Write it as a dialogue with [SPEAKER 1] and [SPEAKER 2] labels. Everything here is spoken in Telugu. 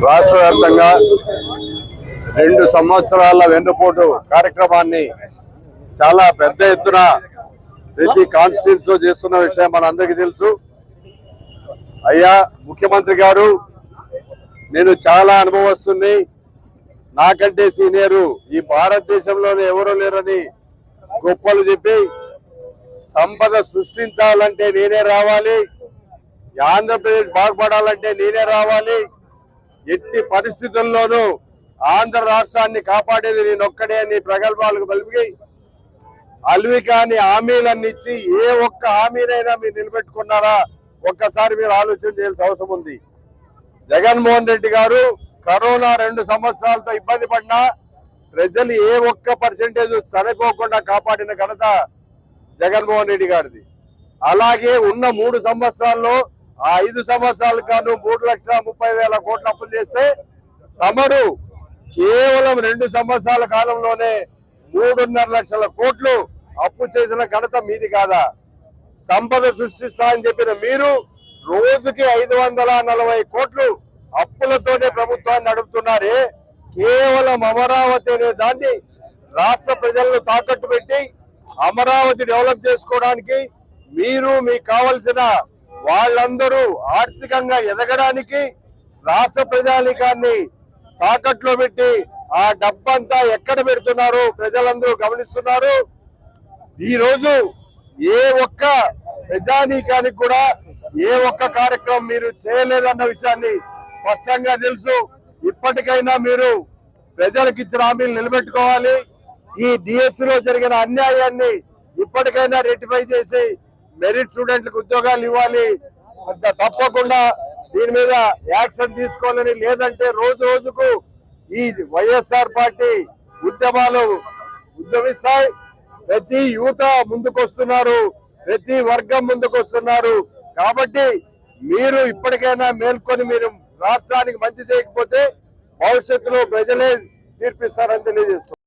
[SPEAKER 1] రాష్ట్ర వ్యాప్తంగా 2 సంవత్సరాల వెన్నుపోటు కార్యక్రమాన్ని చాలా పెద్ద ఎత్తున ప్రతి కాన్స్టిట్యూన్సీలో చేస్తున్న విషయం మనందరికీ తెలుసు. అయ్యా ముఖ్యమంత్రి గారు, నేను చాలా అనుభవస్తుంది, నాకంటే సీనియరు ఈ భారతదేశంలోనే ఎవరూ లేరని గొప్పలు చెప్పి సంపద సృష్టించాలంటే నేనే రావాలి, ఆంధ్రప్రదేశ్ బాగుపడాలంటే నేనే రావాలి, ఎట్టి పరిస్థితుల్లోనూ ఆంధ్ర రాష్ట్రాన్ని కాపాడేది నేనొక్కడే అని ప్రగల్భాలకు పలికి అల్వి కాని హామీలన్నీ ఇచ్చి ఏ ఒక్క హామీనైనా మీరు నిలబెట్టుకున్నారా ఒక్కసారి మీరు ఆలోచన చేయాల్సిన అవసరం ఉంది. జగన్మోహన్ రెడ్డి గారు కరోనా 2 సంవత్సరాలతో ఇబ్బంది పడినా ప్రజలు ఏ ఒక్క పర్సెంటేజ్ చనిపోకుండా కాపాడిన ఘనత జగన్మోహన్ రెడ్డి గారిది. అలాగే ఉన్న 3 సంవత్సరాల్లో ఆ 5 సంవత్సరాలకు గాను 3,30,000 కోట్ల అప్పులు చేస్తే తమరు కేవలం 2 సంవత్సరాల కాలంలోనే 3.5 లక్షల కోట్లు అప్పు చేసిన ఘనత మీది కాదా? సంపద సృష్టిస్తా అని చెప్పిన మీరు రోజుకి 540 కోట్లు అప్పులతోనే ప్రభుత్వాన్ని నడుపుతున్నారే. కేవలం అమరావతి అనే దాన్ని రాష్ట్ర ప్రజలను తాకట్టు పెట్టి అమరావతి డెవలప్ చేసుకోవడానికి మీరు మీకు కావలసిన వాళ్ళందరూ ఆర్థికంగా ఎదగడానికి రాష్ట్ర ప్రజానికాన్ని తాకట్లో పెట్టి ఆ డబ్బంతా ఎక్కడ పెడుతున్నారు ప్రజలందరూ గమనిస్తున్నారు. ఈ రోజు ఏ ఒక్క ప్రజానీకానికి కూడా ఏ ఒక్క కార్యక్రమం మీరు చేయలేదన్న విషయాన్ని స్పష్టంగా తెలుసు. ఇప్పటికైనా మీరు ప్రజలకు ఇచ్చిన హామీలు నిలబెట్టుకోవాలి. ఈ డిఎస్సి లో జరిగిన అన్యాయాన్ని ఇప్పటికైనా రెక్టిఫై చేసి మెరిట్ స్టూడెంట్లకు ఉద్యోగాలు ఇవ్వాలి. తప్పకుండా దీని మీద యాక్షన్ తీసుకోవాలని, లేదంటే రోజు రోజుకు ఈ వైఎస్ఆర్ పార్టీ ఉద్యమాలు ఉద్యమిస్తాయి. ప్రతి యువత ముందుకొస్తున్నారు, ప్రతి వర్గం ముందుకొస్తున్నారు. కాబట్టి మీరు ఇప్పటికైనా మేల్కొని మీరు రాష్ట్రానికి మంచి చేయకపోతే భవిష్యత్తులో ప్రజలే తీర్పిస్తారని తెలియజేస్తున్నారు.